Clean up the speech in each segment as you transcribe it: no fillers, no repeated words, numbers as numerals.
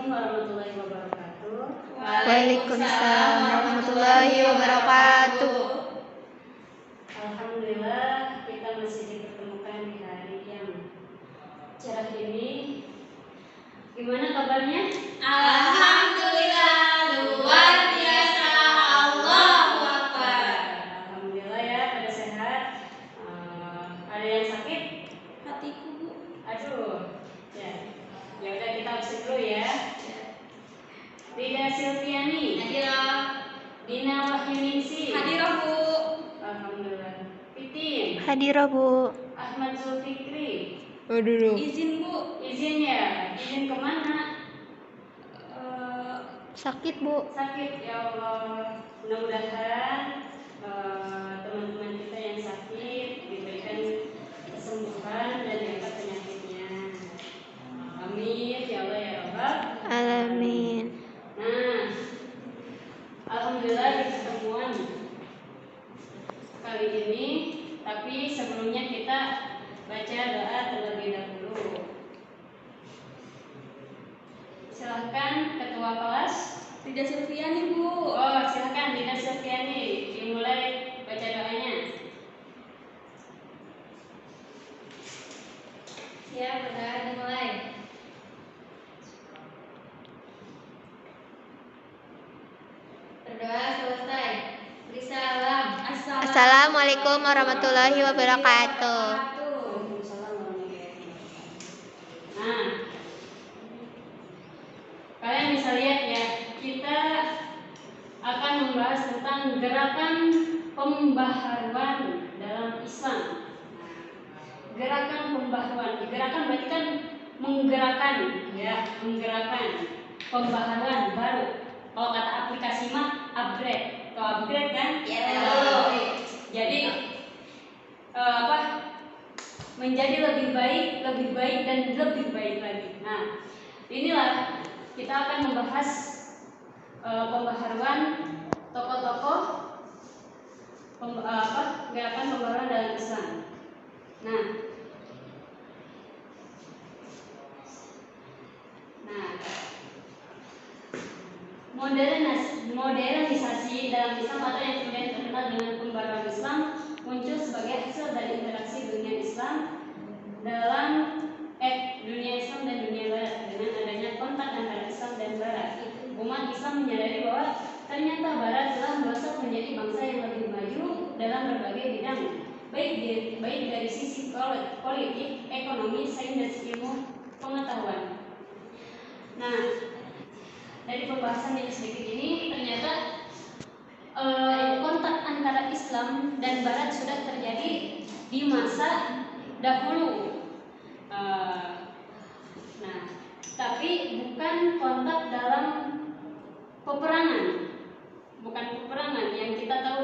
warahmatullahi wabarakatuh. Waalaikumsalam warahmatullahi wabarakatuh. Alhamdulillah kita masih dipertemukan di hari yang cerah ini. Gimana kabarnya? Alhamdulillah, luar biasa, Allahu Akbar. Alhamdulillah ya, pada sehat. Ada yang sakit? Hatiku, Bu. Aduh, ya udah kita absen dulu ya. Rida Silviani, Hadirah. Dina Wahyuningsi, Hadirah, Bu. Alhamdulillah. Titin, Hadirah, Bu. Ahmad Zulfikri. Dulu. Izin, Bu. Izin ya, izin kemana? Sakit, Bu. Sakit, ya Allah. Mudah-mudahan teman-teman kita yang sakit diberikan kesembuhan dan diangkat penyakitnya. Amin ya Allah ya Rabbal Alamin. Nah, alhamdulillah di pertemuan kali ini, tapi sebelumnya kita baca doa terlebih dahulu. Silahkan ketua kelas Rida Silviani, Bu. Oh, silahkan Dina Silviani dimulai baca doanya. Ya, berdoa dimulai. Berdoa selesai. Beri salam. Assalamualaikum warahmatullahi wabarakatuh. Waalaikumsalam warahmatullahi wabarakatuh. Nah, kalian bisa lihat ya, kita akan membahas tentang gerakan pembaharuan dalam Islam. Gerakan pembaharuan, gerakan berarti kan menggerakkan, ya, menggerakkan pembaharuan baru. Kalau kata aplikasi mah upgrade, kalau upgrade kan? Ya, Jadi menjadi lebih baik dan lebih baik lagi. Nah, inilah kita akan membahas pembaharuan tokoh-tokoh gerakan pembaharuan dalam Islam. Nah, modernisasi dalam Islam atau yang kemudian terkenal dengan pembaharuan Islam muncul sebagai hasil dari interaksi dunia Islam dalam dunia Islam dan dunia Barat dengan adanya kontak antara Islam dan Barat. Umat Islam menyadari bahwa ternyata Barat telah merosot menjadi bangsa yang lebih maju dalam berbagai bidang, baik dari sisi politik, ekonomi, sains dan ilmu pengetahuan. Nah, dari pembahasan yang sedikit ini ternyata kontak antara Islam dan Barat sudah terjadi di masa dahulu. Tapi bukan kontak dalam peperangan, yang kita tahu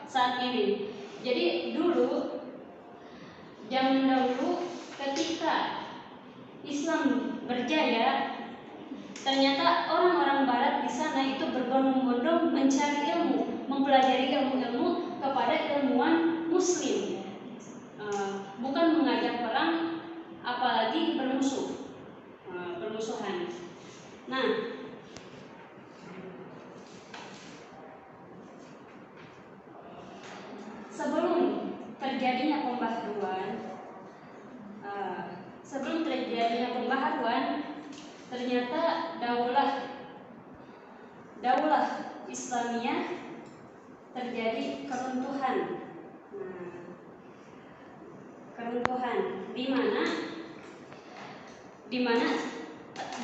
saat ini. Jadi zaman dahulu ketika Islam berjaya, ternyata orang-orang Barat di sana itu berbondong-bondong mencari ilmu, mempelajari ilmu-ilmu kepada ilmuwan Muslim, bukan mengajak perang, apalagi permusuhan. Nah, sebelum terjadinya pembaharuan, ternyata daulah Islamiyah terjadi keruntuhan.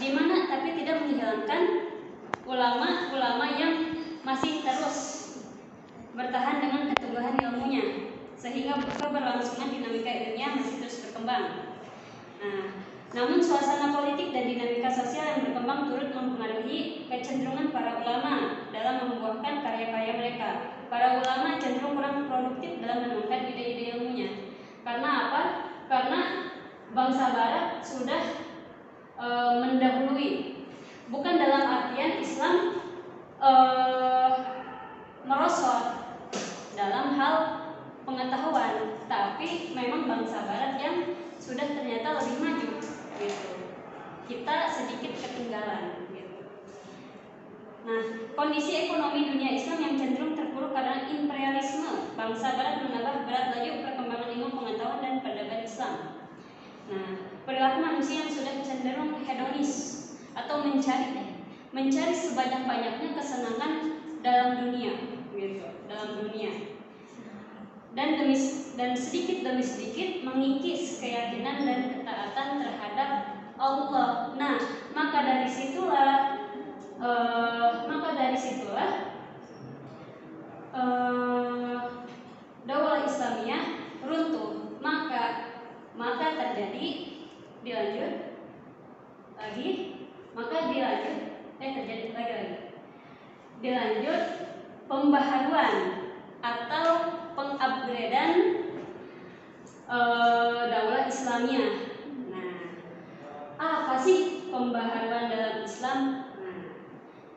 Di mana tapi tidak menghilangkan ulama-ulama yang masih terus bertahan dengan keteguhan ilmunya, sehingga keberlangsungan dinamika ilmiah masih terus berkembang. Namun suasana politik dan dinamika sosial yang berkembang turut mempengaruhi kecenderungan para ulama dalam membuahkan karya-karya mereka. Para ulama cenderung kurang produktif dalam menemukan ide-ide ilmunya. Karena apa? Karena bangsa Barat sudah mendahului. Bukan dalam artian Islam merosot dalam hal pengetahuan, tapi memang bangsa Barat yang sudah ternyata lebih maju gitu. kita sedikit ketinggalan gitu. Nah, kondisi ekonomi dunia Islam yang cenderung terpuruk karena imperialisme bangsa Barat menambah berat laju perkembangan ilmu pengetahuan dan peradaban Islam. Nah, perilaku manusia yang sudah cenderung hedonis atau mencari sebanyak-banyaknya kesenangan dalam dunia, gitu, dalam dunia. Dan sedikit demi sedikit mengikis keyakinan dan ketaatan terhadap Allah. Nah, maka dari situlah Daulah Islamiyah runtuh. Maka terjadi dilanjut pembaharuan atau pengupgradean Daulah Islamiyah. Nah, apa sih pembaharuan dalam Islam?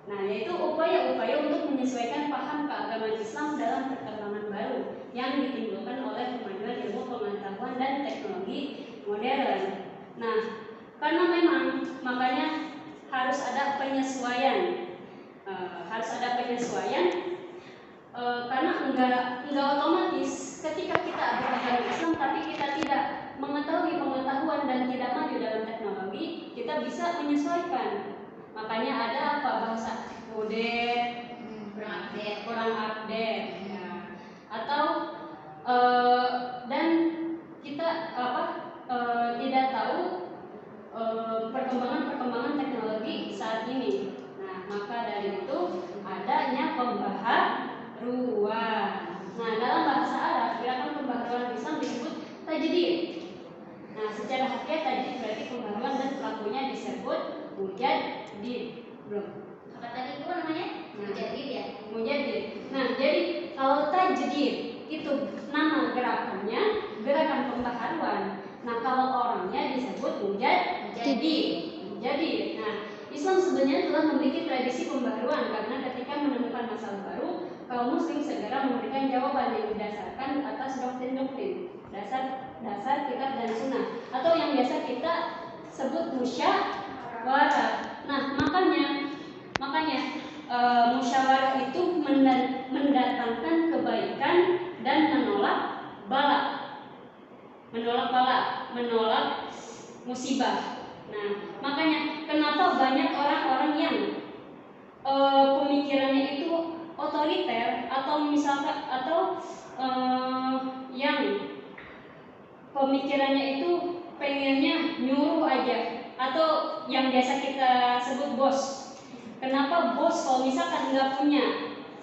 Nah, yaitu upaya-upaya untuk menyesuaikan paham keagamaan Islam dalam perkembangan baru yang ditimbulkan oleh kemajuan ilmu pengetahuan dan teknologi modern. Nah, karena memang makanya harus ada penyesuaian, karena enggak otomatis ketika kita beragama Islam tapi kita tidak mengetahui pengetahuan dan tidak maju dalam teknologi, kita bisa menyesuaikan. Makanya ada apa, bahasa kurang update ya. Atau dan kita tidak tahu perkembangan teknologi saat ini. Nah, maka dari itu adanya pembaharuan. Nah, dalam bahasa Arab gerakan pembaharuan Islam disebut tajdid. Nah, secara harfiah tajdid berarti pembaharuan dan pelakunya disebut mujaddid. Belum. Apa tadi itu namanya? Mujaddid ya. Mujaddid. Nah, jadi kalau tajdid itu nama gerakannya gerakan pembaharuan. Nah, kalau orangnya disebut mujaddid. Nah, Islam sebenarnya telah memiliki tradisi pembaharuan karena ketika menemukan masalah baru, kaum muslim segera memberikan jawaban yang didasarkan atas doktrin-doktrin, dasar kitab dan sunnah, atau yang biasa kita sebut musyawarah. Nah, makanya musyawarah itu mendatangkan kebaikan dan menolak musibah. Nah, makanya kenapa banyak orang-orang yang pemikirannya itu otoriter atau yang pemikirannya itu pengennya nyuruh aja, atau yang biasa kita sebut bos. Kenapa bos kalau misalkan nggak punya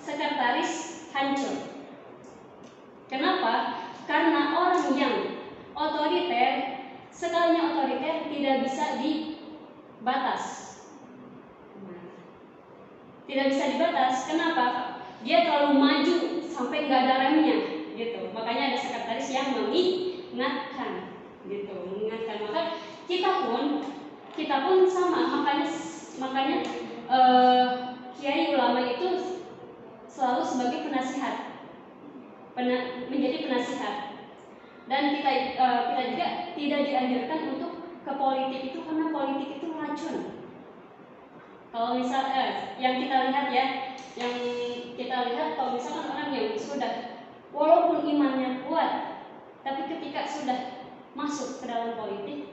sekretaris hancur? Kenapa? Karena orang yang otoriter, sekalinya otoriter tidak bisa dibatas. Kenapa? Dia terlalu maju sampai nggak ada remnya, gitu. Makanya ada sekretaris yang mengingatkan, gitu, mengingatkan. Maka kita pun sama. Makanya kiai ulama itu selalu sebagai penasihat, menjadi penasihat. Dan kita juga tidak dianjurkan untuk ke politik itu karena politik itu racun. Kalau misalnya yang kita lihat kalau misalkan orang yang sudah walaupun imannya kuat, tapi ketika sudah masuk ke dalam politik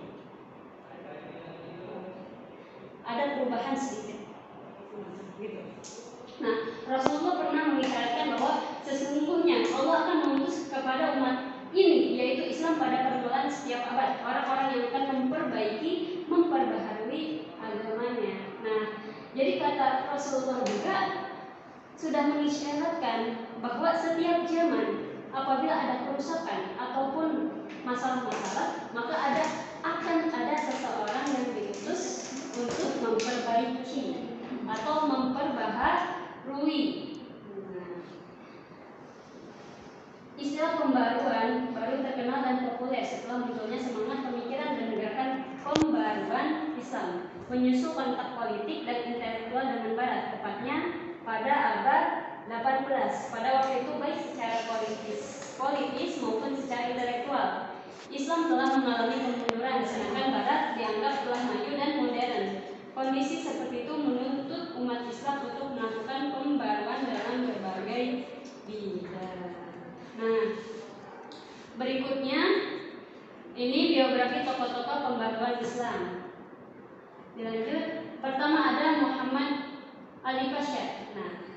ada perubahan sedikit, gitu. Nah, Rasulullah pernah mengisyaratkan bahwa sesungguhnya Allah akan mengutus kepada umat ini, yaitu Islam, pada permulaan setiap abad orang-orang yang akan memperbaharui agamanya. Nah, jadi kata Rasulullah juga sudah mengisyaratkan bahwa setiap zaman apabila ada kerusakan ataupun masalah-masalah, maka akan ada seseorang yang diutus untuk memperbaiki atau memperbaharui. Istilah pembaruan baru terkenal dan populer setelah munculnya semangat pemikiran dan gerakan pembaruan Islam, menyusul kontak politik dan intelektual dengan Barat, tepatnya pada abad 18. Pada waktu itu baik secara politis maupun secara intelektual, Islam telah mengalami kemunduran, sedangkan Barat dianggap telah maju dan modern. Kondisi seperti itu menuntut umat Islam untuk melakukan pembaruan dalam berbagai bidang. Nah, berikutnya ini biografi tokoh-tokoh pembaruan Islam. Dilanjut, pertama ada Muhammad Ali Pasha. Nah,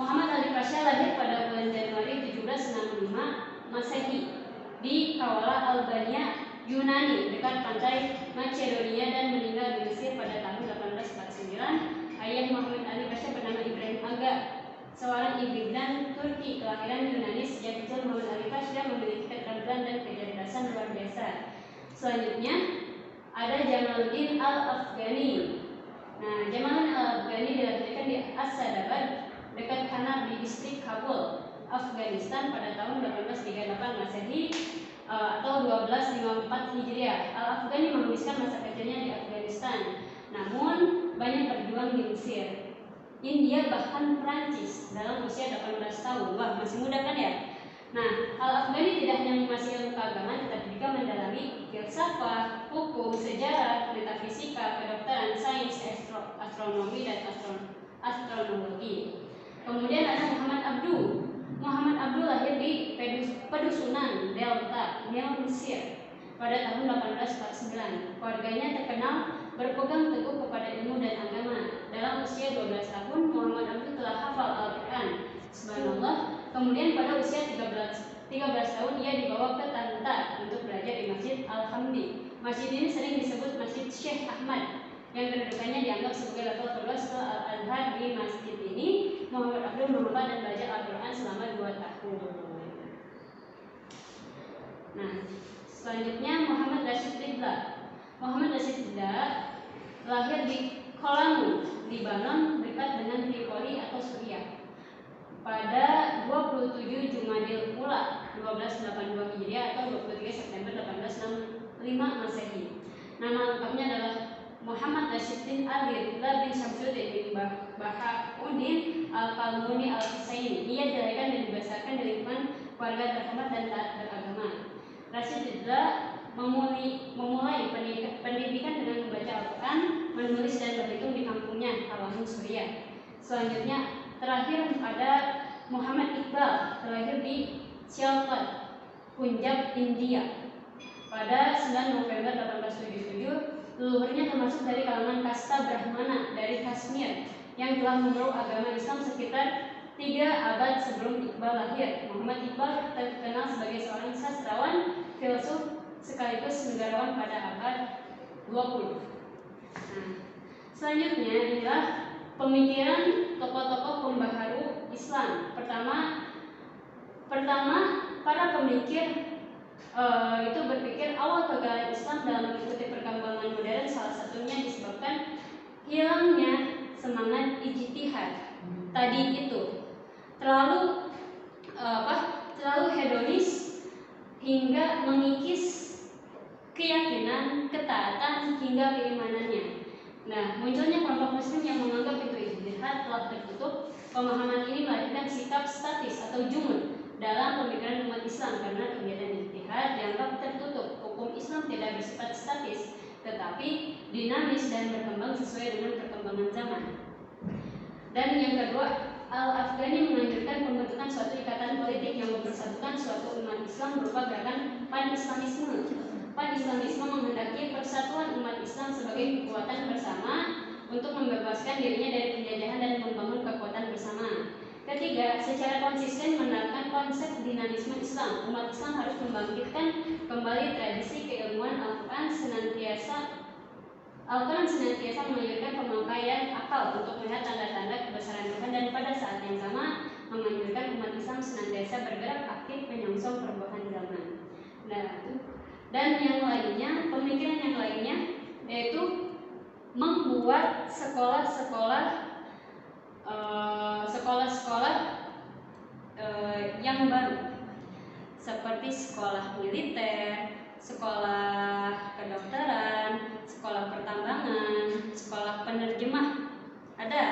Muhammad Ali Pasha lahir pada bulan Januari 1765 Masehi di Kaula Albania, Yunani, dekat pantai Macedonia, dan meninggal di Mesir pada tahun 1849. Ayah Muhammad Ali Pasha bernama Ibrahim Aga, seorang imigran Turki kelahiran Yunani. Sejak kecil Muhammad Ali Pasha memiliki keterampilan dan kecerdasan luar biasa. Selanjutnya ada Jamaluddin Al-Afghani. Nah, Jamaluddin Al-Afghani dilahirkan di Asadabad dekat Kanab di distrik Kabul, Afghanistan pada tahun 1838 Masehi atau 1254 Hijriah. Al-Afghani menghabiskan masa kecilnya di Afghanistan, namun banyak berjuang di Mesir, India, bahkan Prancis dalam usia 18 tahun. Wah, masih muda kan ya? Nah, Al-Afghani tidak hanya menguasai ilmu keagamaan, tetapi juga mendalami filsafat, hukum, sejarah, metafisika, kedokteran, sains, astronomi, dan astronomologi. Kemudian ada Muhammad Abdu. Muhammad Abdu lahir di Pedusunan Delta, Nil, Mesir pada tahun 1849. Keluarganya terkenal berpegang teguh kepada ilmu dan agama. Dalam usia 12 tahun, Muhammad Abdu telah hafal Al-Quran. Subhanallah. Kemudian pada usia 13 tahun ia dibawa ke Tanta untuk belajar di Masjid Al-Hamdi. Masjid ini sering disebut Masjid Syekh Ahmad, yang kedudukannya dianggap sebagai level kedua setelah Al-Azhar. Di masjid ini Muhammad Abdul menghafal dan belajar Al-Quran selama 2 tahun. Nah, selanjutnya Muhammad Rashid Ridha. Muhammad Rashid Ridha lahir di Kolamu, Lebanon, dekat dengan Tripoli atau Suriah pada 27 Jumadil Ula 1282 Hijriah atau 23 September 1865 Masehi. Nama lengkapnya adalah Muhammad Rashiddin Ali Ridha bin Syamsuddin bin Bahauddin Al-Kalmuni Al-Husaini. Ia dilahirkan dan dibesarkan di lingkungan keluarga terhormat dan taat beragama. Rashid Ridha memulai pendidikan dengan membaca Al-Quran, menulis dan berhitung di kampungnya, Al-Wahid, Suriah. Selanjutnya terakhir ada Muhammad Iqbal, terlahir di Sialkot, Punjab, India pada 9 November 1877. Leluhurnya termasuk dari kalangan kasta Brahmana dari Kashmir yang telah memeluk agama Islam sekitar 3 abad sebelum Iqbal lahir. Muhammad Iqbal terkenal sebagai seorang sastrawan, filsuf, sekaligus negarawan pada abad 20. Nah, selanjutnya adalah pemikiran tokoh-tokoh pembaharu Islam. Pertama para pemikir itu berpikir awal kegagalan Islam dalam mengikuti perkembangan modern salah satunya disebabkan hilangnya semangat ijtihad. Tadi itu terlalu hedonis hingga mengikis keyakinan, ketaatan hingga keimanannya. Nah, munculnya kelompok muslim yang menganggap pintu ijtihad telah tertutup. Pemahaman ini melahirkan sikap statis atau jumud dalam pemikiran umat Islam karena kegiatan ijtihad dianggap tertutup. Hukum Islam tidak bersifat statis, tetapi dinamis dan berkembang sesuai dengan perkembangan zaman. Dan yang kedua, Al-Afghani menganjurkan pembentukan suatu ikatan politik yang mempersatukan suatu umat Islam berupa gerakan pan-Islamisme. Pan-Islamisme menghendaki persatuan umat Islam sebagai kekuatan bersama untuk membebaskan dirinya dari penjajahan dan membangun kekuatan bersama. Ketiga, secara konsisten menerapkan konsep dinamisme Islam. Umat Islam harus membangkitkan kembali tradisi keilmuan. Al-Quran senantiasa menganjurkan pemakaian akal untuk melihat tanda-tanda kebesaran Tuhan, dan pada saat yang sama menganjurkan umat Islam senantiasa bergerak aktif menyongsong perubahan zaman. Dan yang lainnya, pemikiran yang lainnya yaitu membuat sekolah-sekolah yang baru, seperti sekolah militer, sekolah kedokteran, sekolah pertambangan, sekolah penerjemah ada,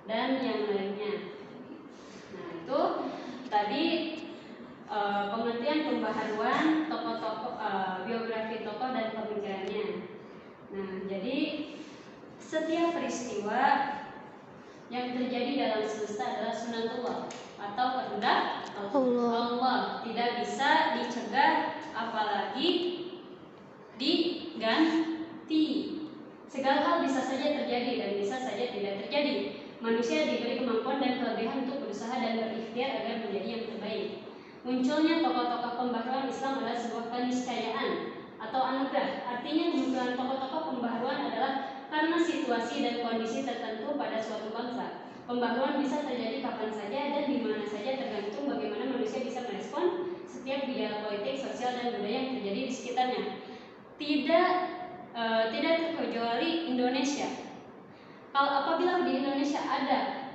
dan yang lainnya. Nah, itu tadi pengertian pembaharuan tokoh-tokoh, biografi tokoh dan pemikirannya. Nah, jadi Setiap peristiwa yang terjadi dalam semesta adalah sunatullah atau kehendak Allah, tidak bisa dicegah apalagi diganti. Segala hal bisa saja terjadi dan bisa saja tidak terjadi. Manusia diberi kemampuan dan kelebihan untuk berusaha dan berikhtiar agar menjadi yang terbaik. Munculnya tokoh-tokoh pembaharuan Islam adalah sebuah keniscayaan atau anugerah. Artinya kemunculan tokoh-tokoh pembaharuan adalah karena situasi dan kondisi tertentu pada suatu bangsa. Pembaharuan bisa terjadi kapan saja dan di mana saja, tergantung bagaimana manusia bisa merespon setiap gejala politik, sosial, dan budaya yang terjadi di sekitarnya. Tidak terkecuali Indonesia. Kalau apabila di Indonesia ada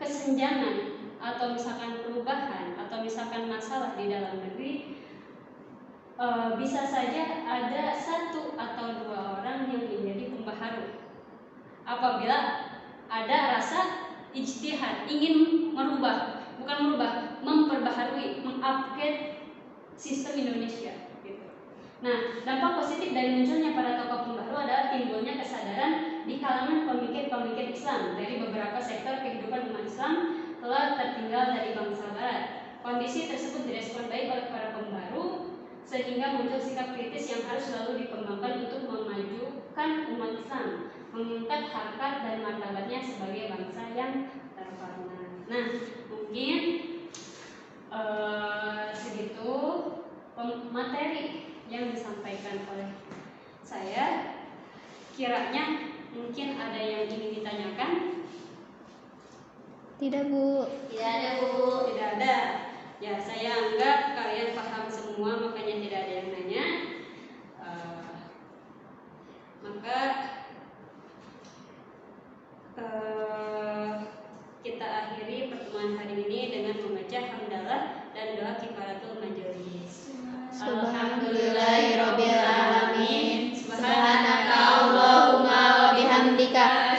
kesenjangan atau misalkan perubahan atau misalkan masalah di dalam negeri, bisa saja ada satu atau dua orang yang menjadi pembaharu. Apabila ada rasa ijtihad, ingin memperbaharui, mengupgrade sistem Indonesia. Gitu. Nah, dampak positif dari munculnya para tokoh pembaharu adalah timbulnya kesadaran di kalangan pemikir-pemikir Islam dari beberapa sektor kehidupan umat Islam telah tertinggal dari bangsa Barat. Kondisi tersebut direspon baik oleh para pembaharu sehingga muncul sikap kritis yang harus selalu dikembangkan untuk memajukan umat Islam, mengangkat harkat dan martabatnya sebagai bangsa yang terhormat. Nah, mungkin segitu materi yang disampaikan oleh saya. Kiranya mungkin ada yang ingin ditanyakan? Tidak, Bu. Tidak ada, Bu. Tidak ada. Ya, saya anggap kalian paham semua, makanya tidak ada yang nanya. Maka kita akhiri pertemuan hari ini dengan membaca hamdalah dan doa kifaratul majelis. Alhamdulillahirobbilalamin. Subhanaka Allahumma wa bihamdika